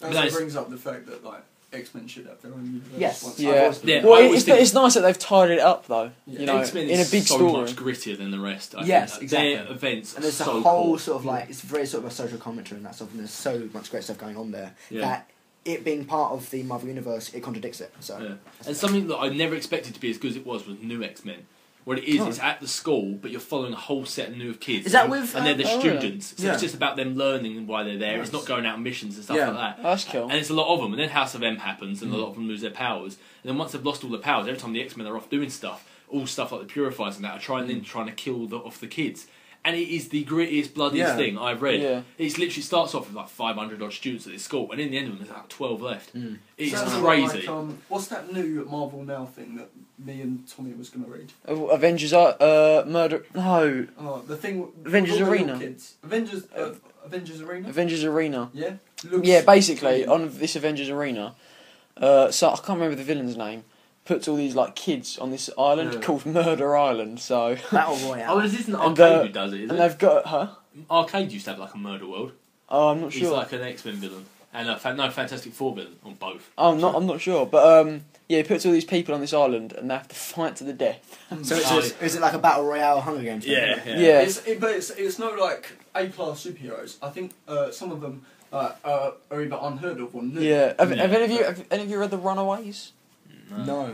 That brings up the fact that like X-Men should have their own universe. Yes. Yeah. Well, it's nice that they've tied it up though. Yeah. You know, X-Men in a is big so story. much grittier than the rest. I Yes, think. exactly. Their events And there's are a so whole cool. sort of like, it's very sort of a social commentary and that stuff, and there's so much great stuff going on there that it being part of the Marvel Universe, it contradicts it. So, Yeah. And something that I never expected to be as good as it was New X-Men. What it is, it's at the school, but you're following a whole set of new kids. Is that with... And they're the Oh, students, so yeah. it's just about them learning why they're there. Nice. It's not going out on missions and stuff Yeah. like that. Oh, that's cool. And it's a lot of them, and then House of M happens, and a lot of them lose their powers. And then once they've lost all their powers, every time the X-Men are off doing stuff, all stuff like the Purifiers and that are trying to kill off the kids. And it is the grittiest, bloodiest thing I've read. Yeah. It's literally starts off with like 500 odd students at this school, and in the end of them, there's like 12 left. It's Sounds a lot crazy. like, what's that new Marvel Now thing that me and Tommy was going to read? Avengers Murder... No. Oh, the thing... with Avengers all the little Arena. Kids. Avengers Arena? Avengers Arena. Yeah? Yeah, basically, on this Avengers Arena, so I can't remember the villain's name, puts all these like kids on this island called Murder Island, so... Battle Royale. Oh, this isn't And, Arcade who does it, is and it? they've got... Huh? Arcade used to have like a murder world. Oh, I'm not He's sure. like an X-Men villain. And a Fantastic Four villain, on both. Oh, I'm not sure, but yeah, he puts all these people on this island and they have to fight to the death. So is it like a Battle Royale Hunger Games thing? Yeah. But it's not like A-class superheroes. I think some of them are either unheard of or new. Yeah. Have any of you read The Runaways? No.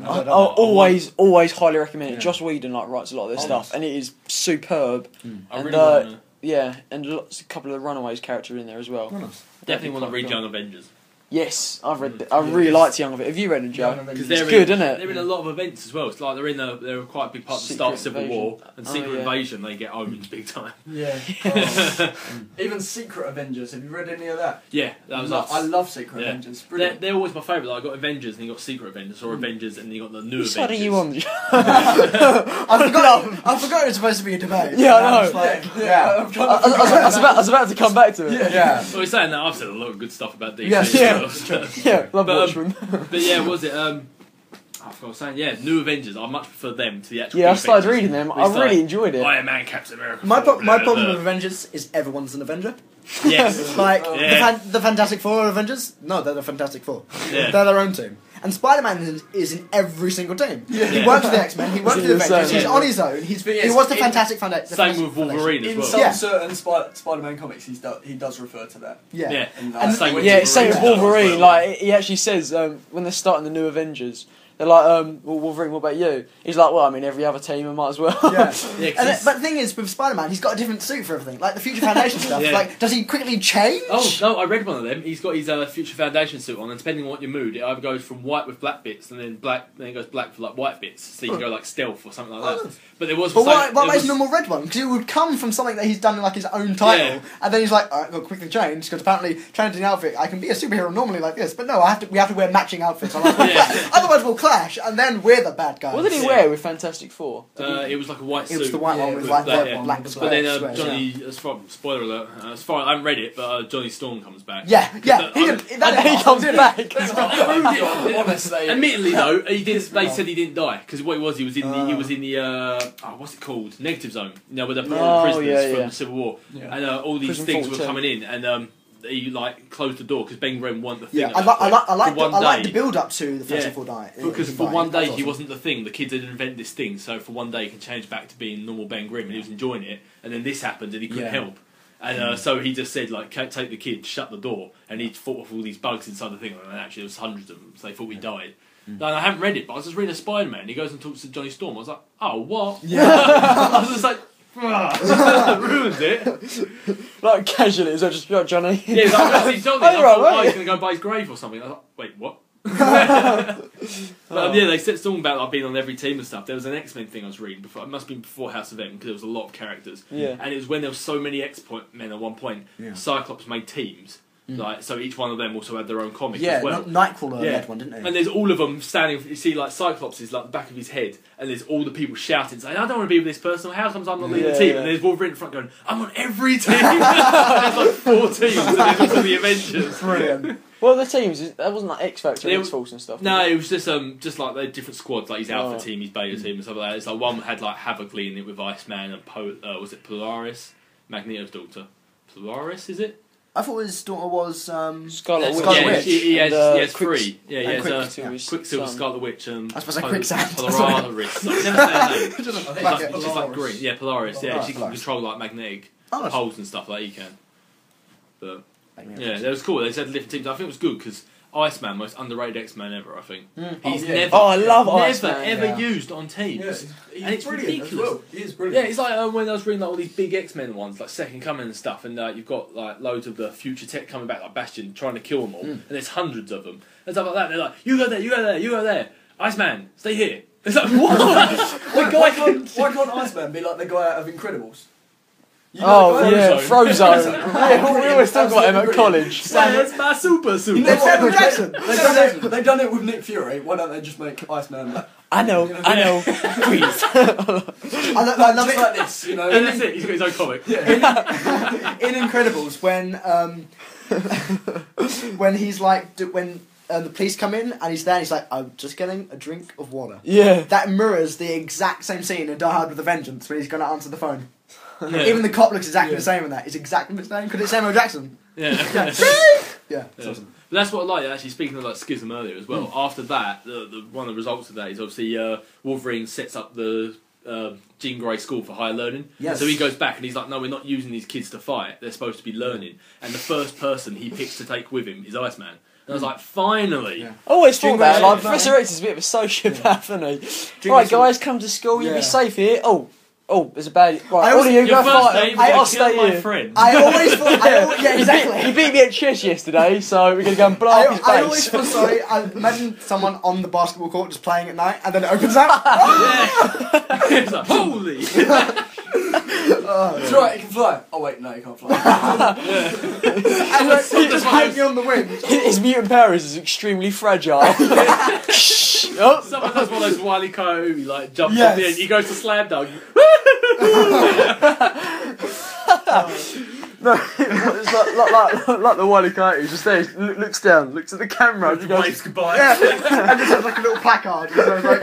Always highly recommend it. Yeah. Joss Whedon writes a lot of this stuff, and it is superb. I And, really want to... Yeah, and a couple of the Runaways characters in there as well. Oh, nice. Definitely want to read Cool. Young Avengers. Yes, I've read it. I really liked Young Avengers. Have you read it, Joe? Because It's good, isn't it? They're in a lot of events as well. It's like they're quite a big part of the start of Secret Civil War. Invasion. And Oh, Secret yeah. Invasion, they get Omens big time. Yeah. Even Secret Avengers. Have you read any of that? Yeah, that was I love Secret Yeah. Avengers. They're, Brilliant. they're always my favourite. Like, I got Avengers and you got Secret Avengers, or Avengers and you got the new Which Avengers. side are you on? I forgot it was supposed to be a debate. Yeah, I know. I was about to come back to it. Yeah. Well, we're saying that I've said a lot of good stuff about DC. Yes, as well. Yeah, love But, Watchmen. But yeah, what was it? I forgot what I was saying. Yeah, new Avengers. I much prefer them to the actual. Yeah, I big started Avengers. reading them. It's I really like enjoyed it. Iron Man, Captain America. My Thor, blah, problem blah, with Avengers is everyone's an Avenger. blah. Yes. Like Yeah. the Fantastic Four are Avengers? No, they're the Fantastic Four. Yeah. They're their own team. And Spider-Man is in every single team. Yeah. He works with the X-Men. He works with the He's Avengers. insane, He's yeah. on his own. He was the Fantastic Foundation. Same with Wolverine as In well. some Yeah. certain Spider-Man comics, he does refer to that. Yeah. Yeah. And, And- same with Yeah, same with as well. Wolverine. Like he actually says when they're starting the new Avengers, they're like, well, Wolverine, what about you? He's like, well, I mean, every other team, I might as well. Yeah. Yeah, 'cause And he's- but the thing is, with Spider-Man, he's got a different suit for everything. Like the Future Foundation stuff. Yeah. Like, does he quickly change? Oh no, I read one of them. He's got his Future Foundation suit on, and depending on what your mood, it either goes from white with black bits, and then it goes black for like white bits, so you can go like stealth or something like that. But there was. But why there is was- normal red one? Because it would come from something that he's done in like his own title, Yeah. and then he's like, alright, got to quickly change because apparently changing the outfit, I can be a superhero normally like this, but no, we have to wear matching outfits. I'm like, Yeah. otherwise we'll clash, and then we're the bad guys. What did he wear with Fantastic Four? It was like a white suit. It was the white one with with like black, the yeah. black But squares. then squares, Johnny, spoiler alert, as far I haven't read it, but Johnny Storm comes back. Yeah, yeah. The- He, I- did, that He comes back. Honestly. Admittedly though, they said he didn't die because what he was in the what's it called, negative zone. You know, with the prisoners yeah, from yeah. the Civil War, Yeah. and all these Prison things were 42. coming in, and he like closed the door because Ben Grimm wasn't the thing. yeah, at I that point. like For one the day- build up to the Fantastic Yeah. Four die. Because for dying. one day That's he awesome. wasn't the thing. The kids had invented this thing, so for one day he can change back to being normal Ben Grimm, and he was enjoying it. And then this happened, and he couldn't Yeah. help. And so he just said, like, "Can't take the kids, shut the door." And he fought off all these bugs inside the thing, and actually there was hundreds of them. So they thought he died. No, and I haven't read it, but I was just reading a Spider-Man. He goes and talks to Johnny Storm. I was like, "Oh, what?" Yeah. I was just like, ruined it. Like casually, is that just like Johnny? Yeah, like, he told me, Oh, I you're thought, right, he's right. going to go by his grave or something. I was like, wait, what? But yeah, they said something about like being on every team and stuff. There was an X-Men thing I was reading before. It must have been before House of M because there was a lot of characters. Yeah. And it was when there was so many X-Men at one point. Yeah. Cyclops made teams, like so each one of them also had their own comic Yeah, as well. Nightcrawler Yeah. led one, didn't he? And there's all of them standing. You see, like Cyclops is like the back of his head, and there's all the people shouting, saying, "I don't want to be with this person. How comes I'm not leading the Yeah, team?" yeah. And there's Wolverine in front going, "I'm on every team." There's like 4 teams, and there's also the Avengers. Brilliant. Well, the teams, that wasn't like X Factor Yeah, and X Force and stuff. No, it was just like they're different squads, like his Alpha Oh. team, his Beta team, and stuff like that. It's like one had like Havoc leading it with Iceman and was it Polaris, Magneto's daughter. Polaris, is it? I thought his daughter was Scarlet Witch. Scarlet Yeah, Witch. he has And, three. Yeah, he and has Quicksilver's Quicksilver, son. Scarlet Witch, and I suppose like Quicksand. Polaris. Never say her name. I think It's just like green. Yeah, Polaris. Yeah, Polaris. she can control like magnetic Oh, that's- poles and stuff like he can. But yeah, that was cool. They said different teams. I think it was good because Iceman, most underrated X-Man ever. I think he's Oh, yeah. never. Oh, I love never Iceman. ever Yeah. used on teams. Yeah, he's And it's brilliant ridiculous. as well. He is Yeah, brilliant. it's like when I was reading like all these big X-Men ones, like Second Coming and stuff, and you've got like loads of the future tech coming back, like Bastion, trying to kill them all, and there's hundreds of them and stuff like that. They're like, you go there, you go there, you go there. Iceman, stay here. It's like what? Why can't Iceman be like the guy out of Incredibles? You know Oh the guy? yeah, Frozone. Frozone. Yeah, we always talk about him at college. Where's my super suit? You know what? Samuel Jackson. They've done it with Nick Fury. Why don't they just make Iceman black? I know, please. I love Just it. like this, you know. And that's it. He's got his own comic. In Incredibles when he's like when the police come in and he's there and he's like, I'm just getting a drink of water. Yeah. That mirrors the exact same scene in Die Hard with a Vengeance when he's going to answer the phone. Yeah. Even the cop looks exactly Yeah. the same in that. It's exactly the same because it's Samuel Jackson. Yeah. Yeah, it's awesome. But that's what I like. Actually, speaking of like Schism earlier as well. After that, the one of the results of that is obviously Wolverine sets up the Jean Grey School for Higher Learning. Yes. So he goes back and he's like, no, we're not using these kids to fight. They're supposed to be learning. And the first person he picks to take with him is Iceman. And I was like, finally. Yeah. I always thought that, Grey, like, man. Professor X is a bit of a sociopath, isn't he? Grey Right, guys, come to school, you'll Yeah. be safe here. Oh, there's a bad... Right, I all also- of you Your go first fight name, them, I'll I'll stay my here. friend. I always thought, yeah, exactly. He beat me at chess yesterday, so we're going to go and blow up his I always base. feel sorry. I imagine someone on the basketball court just playing at night, and then it opens up. It's like, holy! That's right, he can fly. Oh wait, no, he can't fly. And like, he's just hanging on the wind. His mutant powers is extremely fragile. Oh. Someone does one of those Wile E. Coyote, he like jumps Yes. off the end, he goes to slam dunk. No, it's like the Wile E. Coyote. He's just there, he looks down, looks at the camera, and he goes, Waves goodbye. And just has like a little placard. And so it's like,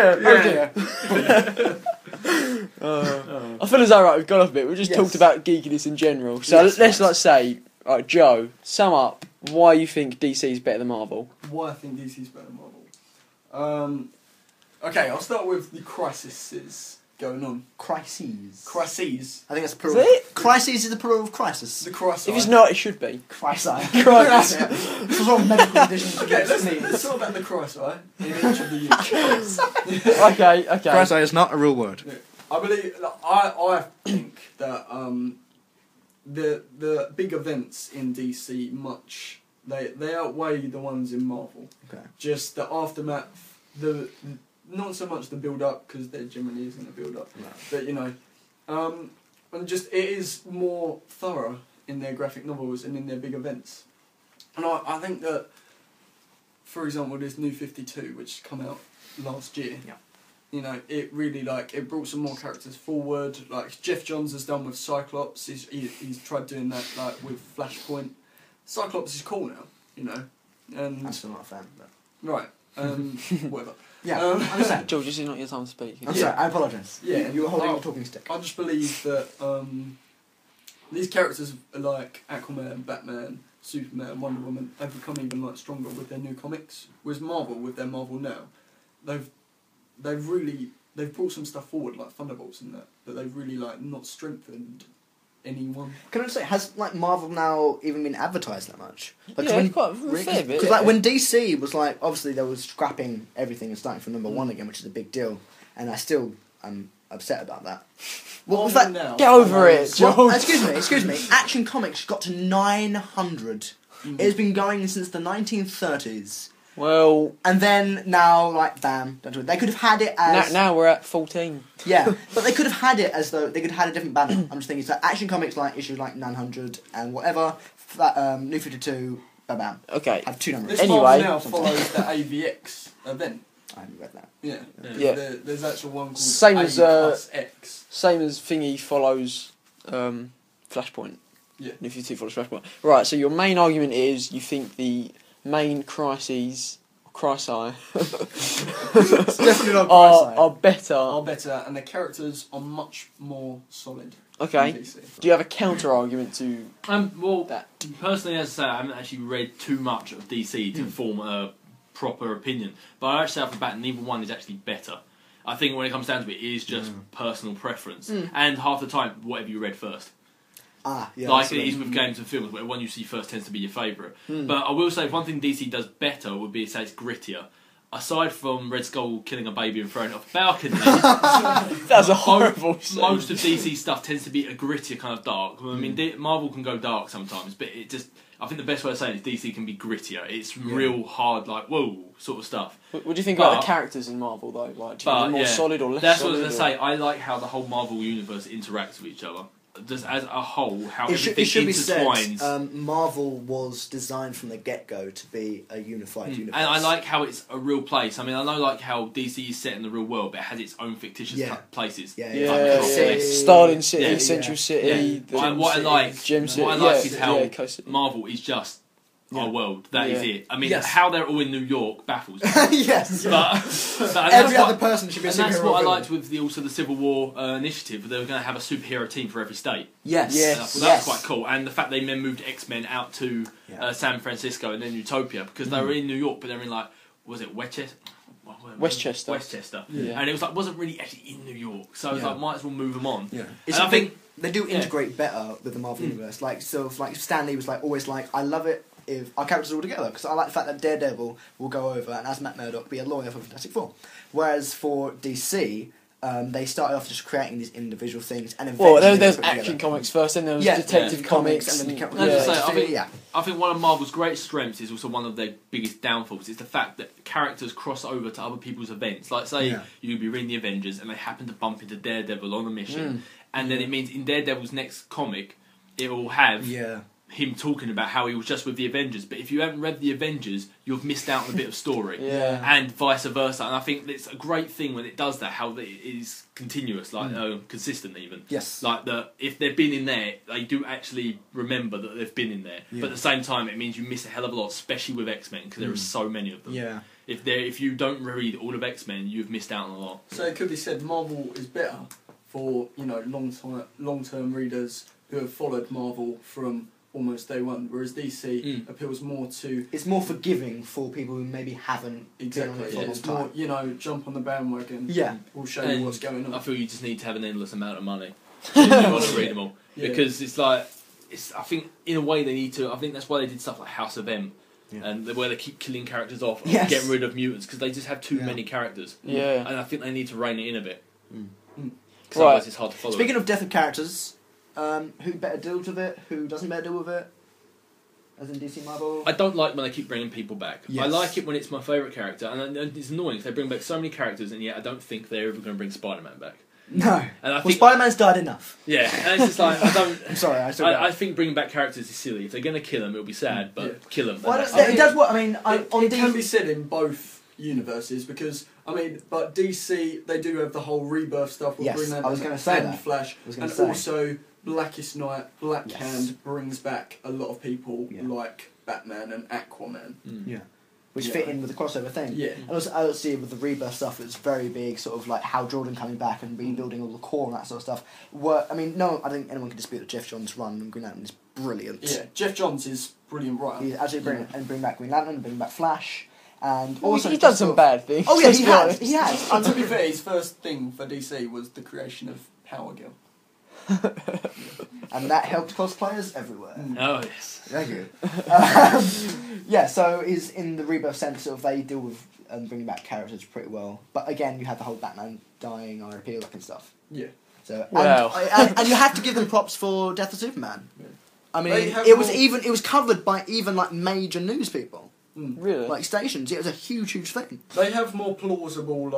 I feel as though, right, we've gone off a bit. We've just Yes. talked about geekiness in general. So Yes, let's right. like say, right, Joe, sum up why you think DC is better than Marvel. Why I think DC's better than Marvel. Okay, I'll start with the crises going on. Crises. Crises. I think that's plural. Is it? Crises is the plural of crisis. The crisis. If it's not, it should be. Crisis. Crisis. It's a sort of medical condition. Okay, let's talk about the crisis, right? In each of the units. Okay. Crisis is not a real word. I believe, I think that the big events in DC they outweigh the ones in Marvel. Okay. Just the aftermath, not so much the build up because there generally isn't a build up, but you know, and just it is more thorough in their graphic novels and in their big events, and I think that, for example, this New 52 which come out last year. Yeah. You know, it really it brought some more characters forward. Like Jeff Johns has done with Cyclops. He's tried doing that like with Flashpoint. Cyclops is cool now, you know, and I'm still not a fan. But... right, whatever. Yeah, Um, I'm just saying. George, this is not your time to speak. I'm Yeah. sorry, I apologise. Yeah. You were holding Oh. the talking stick. I just believe that these characters like Aquaman, Batman, Superman, Wonder Woman have become even like stronger with their new comics. Whereas Marvel, with their Marvel now, they've brought some stuff forward like Thunderbolts and that, but they've really like not strengthened anyone. Can I just say, has like Marvel now even been advertised that much? Like, Yeah, quite a fair bit. Because like when DC was like, obviously they was scrapping everything and starting from number one again, which is a big deal, and I still am upset about that. What was that? Now, Get over it, Well, George. excuse me. Action Comics got to 900. It's been going since the 1930s. Well, And then now, like, bam, don't do it. They could have had it as... now we're at 14. Yeah, but they could have had it as though... They could have had a different banner. I'm just thinking, so Action Comics, like, issue, like, 900 and whatever. New 52, bam. Okay. Have two numbers. This Anyway. Marvel now follows the AVX event. I haven't read that. Yeah. Yeah. There's actual one called Same A as, plus X. Same as Thingy follows Flashpoint. Yeah. New 52 follows Flashpoint. Right, so your main argument is you think the main crises Cry-Sci It's definitely not are better. Are better, and the characters are much more solid. Okay. than DC. Do you have a counter argument to Well, that? personally, as I say, I haven't actually read too much of DC to form a proper opinion. But I actually say off the bat, neither one is actually better. I think when it comes down to it, it is just personal preference. And half the time, whatever you read first. Yeah. Like it is with games and films, where one you see first tends to be your favourite. But I will say, one thing DC does better would be, say, it's grittier. Aside from Red Skull killing a baby and throwing it off a balcony, That's a horrible scene. most of DC stuff tends to be a grittier kind of dark. I mean, Marvel can go dark sometimes, but it just... I think the best way of saying it is DC can be grittier. It's real hard, like, whoa, sort of stuff. What do you think about the characters in Marvel, though? Like, do you think they're more solid or less That's solid? what I was going to say. I like how the whole Marvel universe interacts with each other. Just as a whole, how everything intertwines. Be said, Marvel was designed from the get-go to be a unified universe. And I like how it's a real place. I mean, I know like how DC is set in the real world, but it has its own fictitious places. Stalin City, Yeah. Central City. Yeah. What I like, Gem City. what I like is how Coast City. Marvel is just our world. That is it. I mean, Yes. how they're all in New York baffles me. Yes. But Every other person should be a and superhero. that's what I villain. liked with also the Civil War initiative. They were going to have a superhero team for every state. Yes. Yes. And I thought that was quite cool. And the fact they then moved X-Men out to Yeah. San Francisco and then Utopia, because they were in New York, but they were in like, was it Westchester? Westchester. Yeah. And it was like, wasn't really actually in New York. So I was like, might as well move them on. Yeah. And I think they do integrate better with the Marvel universe. Like, so, like Stan Lee was like always like, I love it if our characters are all together, because I like the fact that Daredevil will go over and as Matt Murdock be a lawyer for Fantastic Four. Whereas for DC, they started off just creating these individual things, and Well, there's Action Comics first, then there was Detective Comics, and then I think one of Marvel's greatest strengths is also one of their biggest downfalls. Is the fact that characters cross over to other people's events. Like, say you could be reading the Avengers and they happen to bump into Daredevil on a mission, and then it means in Daredevil's next comic, it will have him talking about how he was just with the Avengers. But if you haven't read the Avengers, you've missed out on a bit of story, and vice versa. And I think it's a great thing when it does that, how it is continuous, like consistent even. Yes. Like if they've been in there, they do actually remember that they've been in there. But at the same time, it means you miss a hell of a lot, especially with X-Men, because there are so many of them. Yeah. If you don't read all of X-Men, you've missed out on a lot. So it could be said Marvel is better for long term readers who have followed Marvel from almost day one, whereas DC appeals more to... It's more forgiving for people who maybe haven't been on it for a long It's time. more, jump on the bandwagon. Yeah. We'll show you what's going on. I feel you just need to have an endless amount of money if you want to read them all. Yeah. Because it's like... I think, in a way, they need to... I think that's why they did stuff like House of M. And where they keep killing characters off and getting rid of mutants, because they just have too many characters. Yeah. And I think they need to rein it in a bit. Because Right. otherwise it's hard to follow. Speaking of death of characters, who better deals with it? Who doesn't better deal with it? As in DC Marvel? I don't like when they keep bringing people back. Yes. I like it when it's my favourite character, and it's annoying because they bring back so many characters, and yet I don't think they're ever going to bring Spider-Man back. No. And I Well, think, Spider-Man's died enough. yeah, and it's just like I don't. I'm sorry, I think bringing back characters is silly. If they're going to kill them, it'll be sad, but kill them. Well, it does what I mean. It can be said in both universes, because but DC, they do have the whole rebirth stuff with Yes, Green Lantern I was gonna say and that. Flash, I was gonna and say. also Blackest Night, Black Yes. Hand brings back a lot of people Yeah. like Batman and Aquaman. Yeah. Which fit in with the crossover thing. Yeah. And also, I see with the rebirth stuff, it's very big, sort of like Hal Jordan coming back and rebuilding all the core and that sort of stuff. I think anyone can dispute that Jeff Johns' run on Green Lantern is brilliant. Yeah, Jeff Johns is brilliant writer. He's absolutely brilliant. And bring back Green Lantern, bring back Flash, and Well, also he's just done some sort of- bad things. Oh yeah, let's he be has. honest. He has. And to be fair, his first thing for DC was the creation of Power Girl. And that helped cosplayers everywhere. Oh yes. Thank you. Yeah, so is in the rebirth sense of they deal with bringing back characters pretty well. But again, you have the whole Batman dying, RIP, all that kind of stuff. Yeah. So Wow. and you have to give them props for Death of Superman. Yeah. I mean, They have it was more- covered by even like major news people, Really? like stations. It was a huge thing. They have more plausible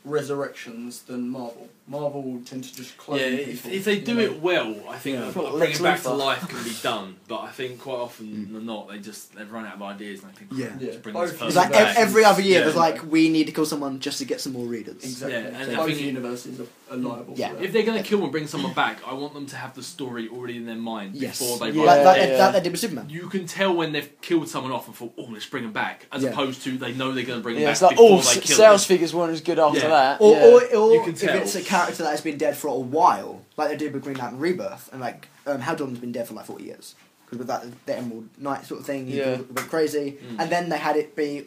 resurrections than Marvel. Marvel tend to just clone Yeah, people, if they do you know. it well, I think Yeah. bringing Lex it back to Luthor. life can be done. But I think quite often than not, they've run out of ideas, and I think Yeah. just bring Yeah. this Both person It's like back. every other year, Yeah. there's like, we need to kill someone just to get some more readers. Exactly. Yeah, and So I both think- universes are liable. Yeah. For that. If they're going to kill and bring someone back, I want them to have the story already in their mind Yes. before they Yeah. write Like, it. that they did with Superman. You can tell when they've killed someone off and thought, oh, let's bring them back, as Yeah. opposed to they know they're going to bring them Yeah, back it's like before all they kill sales them. figures weren't as good after Yeah. that. Or, yeah. or You can if tell. it's a character that has been dead for a while, like they did with Green Lantern Rebirth, and like Hal Jordan's been dead for like 40 years. Because with that, the Emerald Knight sort of thing, he Yeah. was a bit crazy. Mm. And then they had it be,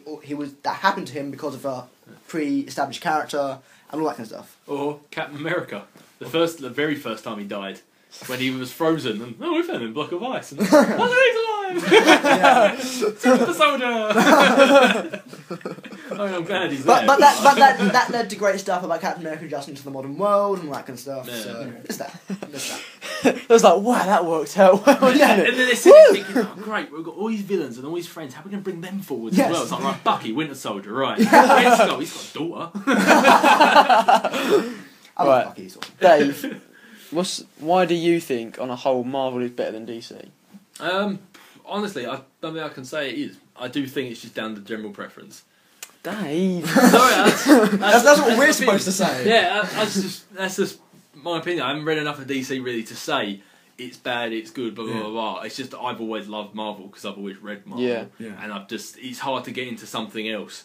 that happened to him because of a pre-established character, and all that kind of stuff. Or Captain America, the very first time he died, when he was frozen, and we found him in a block of ice, and oh, he's alive! Super soldier! I'm glad he's there. But that led to great stuff about Captain America adjusting to the modern world and all that kind of stuff. Yeah. So, it's that. I was like, wow, that worked out well, didn't And it? then they're sitting thinking, oh great, we've got all these villains and all his friends, how are we going to bring them forward Yes. as well? It's like, right, Bucky, Winter Soldier, right. Red Skull, he's got a daughter. I love Right. Bucky, sort of. Dave, why do you think, on a whole, Marvel is better than DC? Honestly, I don't think I can say it is. I do think it's just down to general preference. Dave. Sorry, That's what we're my supposed to opinion. say. Yeah, that's just my opinion. I haven't read enough of DC really to say it's bad, it's good, blah blah Yeah. blah blah. It's just that I've always loved Marvel because I've always read Marvel, Yeah. Yeah. and it's hard to get into something else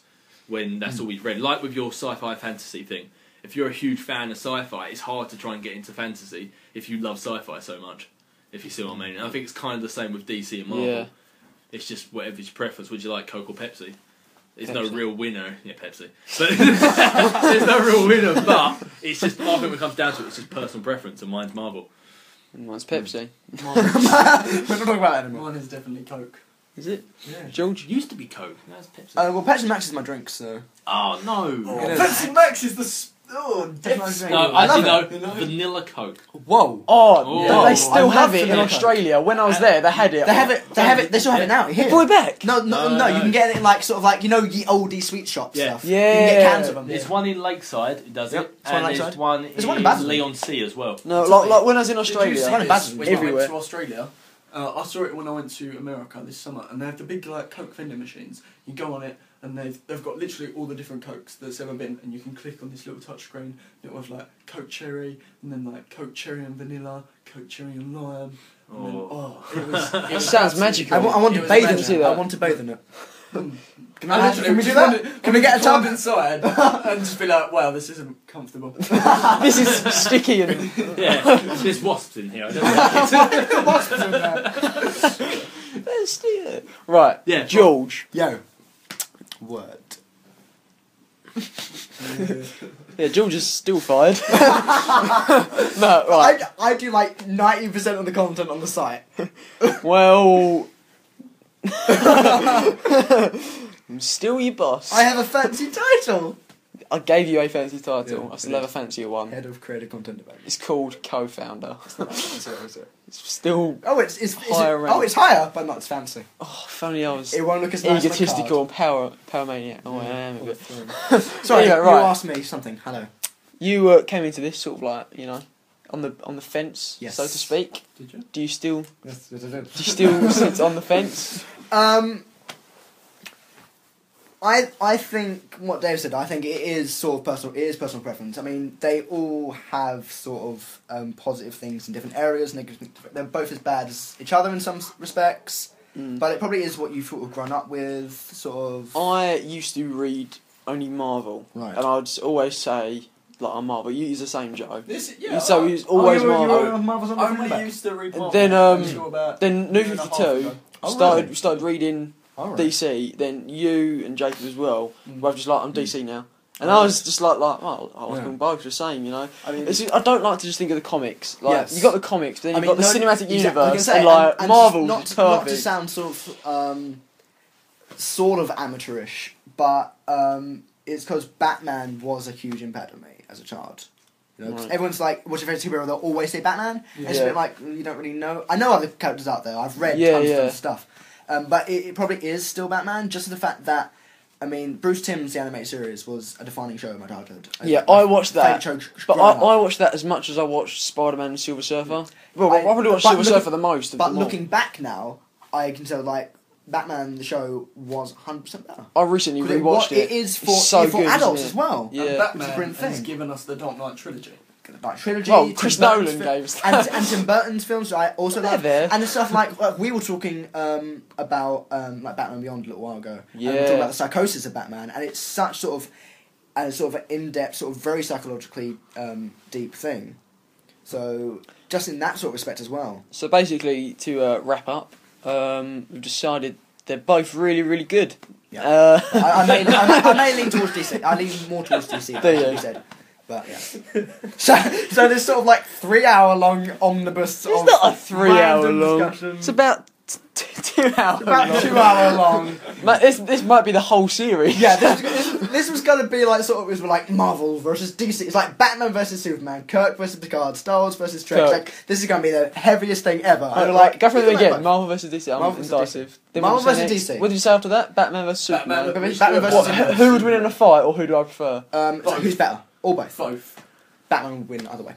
when that's all we've read. Like with your sci-fi fantasy thing, if you're a huge fan of sci-fi, it's hard to try and get into fantasy if you love sci-fi so much. If you see what I mean, and I think it's kind of the same with DC and Marvel. Yeah. It's just whatever your preference. Would you like Coke or Pepsi? There's no Pepsi. real winner. Yeah, Pepsi. But there's no real winner. But it's just, I think when it comes down to it, it's just personal preference, and mine's Marvel. Mine's Pepsi. We're not talking about that anymore. Mine is definitely Coke. Is it? Yeah. George? It used to be Coke. Now it's Pepsi. Well, Pepsi Max is my drink, so. Oh no. It is. Pepsi Max is the That's my drink. No, I actually love no. it. Vanilla Coke. Whoa. Oh, Oh. they still I have love it in vanilla Australia. When I was there, they had it. They have it. They still have it now. Here. Boy back. No, No. you can get it in like sort of like ye oldie sweet shop Yeah. stuff. Yeah. You can get cans of them. There's one in Lakeside. It does Yep, it. there's one And in there's Lakeside. one There's one in in Basildon. Leon Sea as well. No, like when I was in Did you Australia. see One in this Basildon. when I went Everywhere. to Australia? I saw it when I went to America this summer, and they have the big like Coke vending machines. You go on it, and they've got literally all the different Cokes that's ever been, and you can click on this little touch screen. It was like Coke Cherry, and then like Coke Cherry and Vanilla, Coke Cherry and Lime. And then, it was. It was Sounds absolutely magical. cool. I want It to was bathe in magic. it. that. I want to bathe in it. Can I literally can we just do that? wanted- Can we get a wanted to tub? climb inside and just be like, wow, this isn't comfortable. This is sticky and. Yeah. There's wasps in here. I don't like it. Let's do it. Right. Yeah. George. Yo. Word. Yeah, George is still fired. No, right. I do like 90% of the content on the site. Well. I'm still your boss. I have a fancy title. I gave you a fancy title. Yeah, I still have a fancier one. Head of creative content development. It's called co-founder. Oh, It's still. it's Higher rank. oh, it's higher, but not as fancy. Oh, if only I was It won't look as nice on the egotistical card. and power maniac. Oh, I am a bit. Sorry, Yeah, you right. asked me something. Hello. You came into this sort of like on the fence, Yes. so to speak. Did you? Do you still Yes, sit on the fence? I think what Dave said. I think it is sort of personal. It is personal preference. I mean, they all have sort of positive things in different areas. They're both as bad as each other in some respects. But it probably is what you've sort of grown up with, sort of. I used to read only Marvel, Right. and I'd always say like I'm Marvel. You use the same, Joe. This, yeah. So he was always Marvel. Marvel's on I the front only back. used to read Marvel. Then, until about Then New a year and a half 52 ago. Oh, started really? started reading Alright. DC. Then you and Jacob as well. Mm. Both just like I'm DC now, and Oh, I was just like oh, I was Yeah. them both the same, you know. I mean, I don't like to just think of the comics. Like Yes. you got the comics, but then I you've mean, got the no, cinematic exactly, I was universe, gonna say, and like and Marvel's not perfect. to sound sort of amateurish, but it's because Batman was a huge impact on me as a child. You know, 'cause Right. everyone's like, "What's your favorite superhero?" They'll always say Batman. And It's a Yeah. bit like you don't really know. I know other characters out there. I've read Yeah, tons yeah. of stuff, but it probably is still Batman. Just the fact that I mean, Bruce Timm's The Animated Series was a defining show in my childhood. Yeah, I watched that. Favourite show But growing I up. watched that as much as I watched Spider-Man and Silver Surfer. Well, I- I probably watched but Silver look- Surfer the most. But looking back now, I can tell like Batman the show was 100% better. I recently 'Cause rewatched it. It is for, It's so for good, adults isn't it? as well. Yeah. And Which is a Batman brilliant has thing. given us the Dark Knight trilogy. Like trilogy. Well, Tim Chris Burton's Nolan fi- gave us and Tim Burton's films. I also They're love there. and the stuff like we were talking about like Batman Beyond a little while ago. And we were Yeah. talking about the psychosis of Batman, and it's such sort of an in-depth, sort of very psychologically deep thing. So just in that sort of respect as well. So basically, to wrap up, we've decided they're both really, really good. Yeah. I may lean towards DC. I lean more towards DC. Do you? As we said. But yeah. So there's sort of like 3 hour long omnibus. It's of not a 3 hour random long. discussion. It's about 2 hours. About long. 2 hour long. This might be the whole series. Yeah, this was gonna be like sort of it was like Marvel versus DC. It's like Batman versus Superman, Kirk versus Picard, Star Wars versus Trek. Kirk. Like, this is gonna be the heaviest thing ever. And we're Like, go through them think again. about Marvel vs DC. I'm Marvel versus indecisive. Then Marvel what did you say versus next? DC. What did you say after that? Batman vs Superman. Batman versus What, Superman. who would win in a fight, or who do I prefer? So who's better? Or both. Both. Batman would win either way.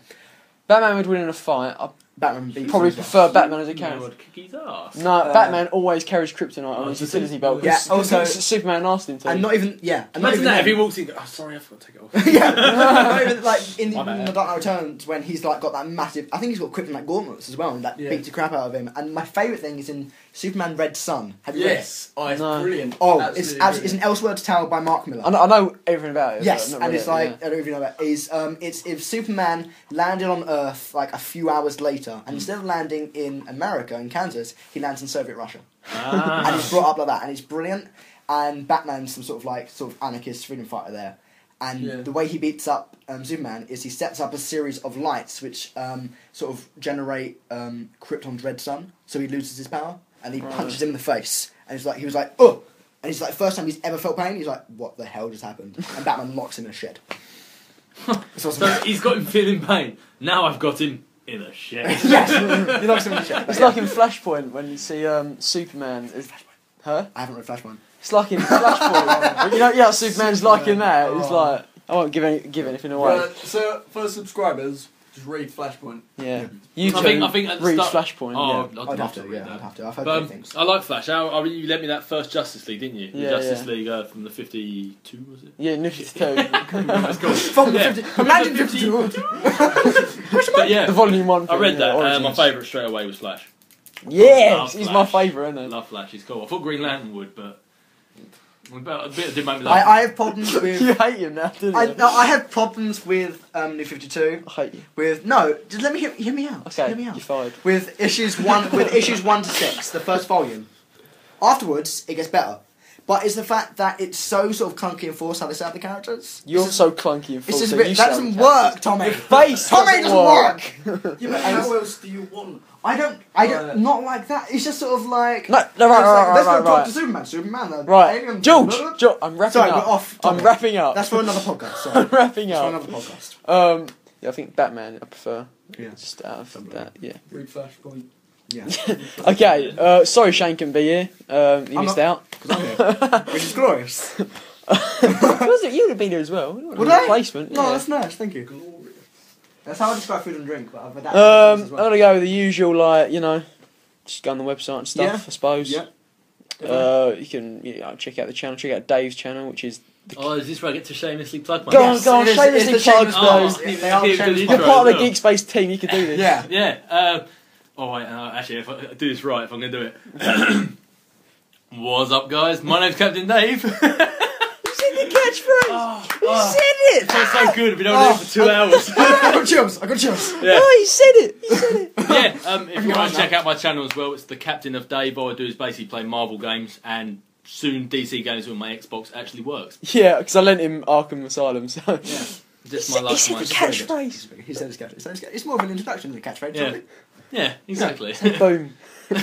Batman would win in a fight. I Batman beats. probably Superman. prefer Batman as a No, character. I'd kick his ass. No, Batman always carries kryptonite on his does utility he? belt. Yeah, 'cause- also- 'cause Superman asked him to. And not even and not Imagine even that if he then. walks in and goes, oh, sorry, I forgot to take it off. Yeah, not even like in My bad. the Dark Knight Returns when he's like got that massive. I think he's got kryptonite gauntlets as well, and that Yeah. beats the crap out of him. And my favourite thing is in Superman Red Sun. Have you read it? Yes. Oh, it's No. brilliant. Oh, Absolutely it's an Elseworlds Tale by Mark Miller. I know everything about it. Yes, but I've and not it's read it, like I don't even know about it. Is it's if Superman landed on Earth like a few hours later, and instead of landing in America in Kansas, he lands in Soviet Russia, and he's brought up like that, and it's brilliant. And Batman's some sort of anarchist freedom fighter there, and Yeah. the way he beats up Superman is he sets up a series of lights which sort of generate Krypton's red sun, so he loses his power, and he punches him in the face, and he was like, oh. And he's like, first time he's ever felt pain, he's like, what the hell just happened? And Batman locks him in a shed. It's awesome. So he's got him feeling pain. Now I've got him in a shed. Yes, he locks him in a shed. It's like in Flashpoint when you see Superman. Huh? I haven't read Flashpoint. It's like in Flashpoint. you know what Superman's like in that. It's like I won't give anything away. So for subscribers, just read Flashpoint. Yeah, you I think at the read start- Flashpoint. Oh, yeah. I'd love to I'd read have that. to. I've heard But, good things. I like Flash. You let me that first Justice League, didn't you? The Yeah, Justice yeah. League from the 52, was it? Yeah, New 52. That's cool. From Yeah. 1952. But yeah, The Volume 1 I thing, read yeah, that. My Origins. favourite straight away was Flash. Yes, Love he's my Flash. favourite, isn't I it? love Flash. He's cool. I thought Green Lantern would, but a bit did make me I laugh. have problems with. You hate him now, don't you? I have problems with New 52. I hate you. With no, just let me hear me out. Okay, hear me you're out. fired. With issues 1 to 6, the first volume. Afterwards, it gets better. But it's the fact that it's so sort of clunky and forced how they set up the characters. You're It's just- so clunky and It's full. just a so bit. you That sound doesn't cat- work, Tommy. Your face Tommy doesn't work. Yeah, but how else do you want? I don't. Not like that. It's just sort of like. No, right, it's like, right, let's right, go talk right. to Superman. Right, Alien, George, I'm wrapping Sorry, up. we're off I'm topic. wrapping up. That's for another podcast. Sorry. I'm wrapping That's for up. another podcast. Yeah, I think Batman. I prefer. Yeah. Just out of that. Yeah. Read Flashpoint. Yeah. Okay. Sorry, Shane couldn't be here. You I'm missed not- out. Because I'm here. Which is glorious. Was it? You would have been here as well. Would I? Replacement. No, yeah. that's nice. Thank you. Glorious. That's how I describe food and drink. But I've adapted I'm as well. gonna go with the usual, just go on the website and stuff. Yeah. I suppose. Yeah. You can check out the channel. Check out Dave's channel, which is. Oh, is this where I get to shamelessly plug my Go Yes, on, it is- shamelessly it's the plug shameless those. plugs. They are the shameless You're plugs. part of the Geek Space team. You can do this. Yeah. Yeah. Oh wait, actually, if I do this right, if I'm going to do it. What's up, guys? My name's Captain Dave. You said the catchphrase. You said it. That's so good. We don't do it for 2 hours. I got chills. Yeah. Oh, you said it. You said it. Yeah, if you Go on want to now. check out my channel as well, it's the Captain of Dave. All I do is basically play Marvel games and soon DC games when my Xbox actually works. Yeah, because I lent him Arkham Asylum. So. Yeah, just my He luck. said my the catchphrase. He said it's catchphrase. It's more of an introduction than a catchphrase. Yeah. Sorry. Yeah, exactly. Boom. Boom.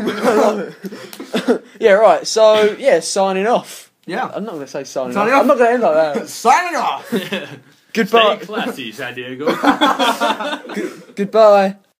I love it. Yeah. Right. So signing off. Yeah. I'm not going to say signing Signing off. off. I'm not going to end like that. Signing off. Stay Goodbye. classy, San Diego. Goodbye.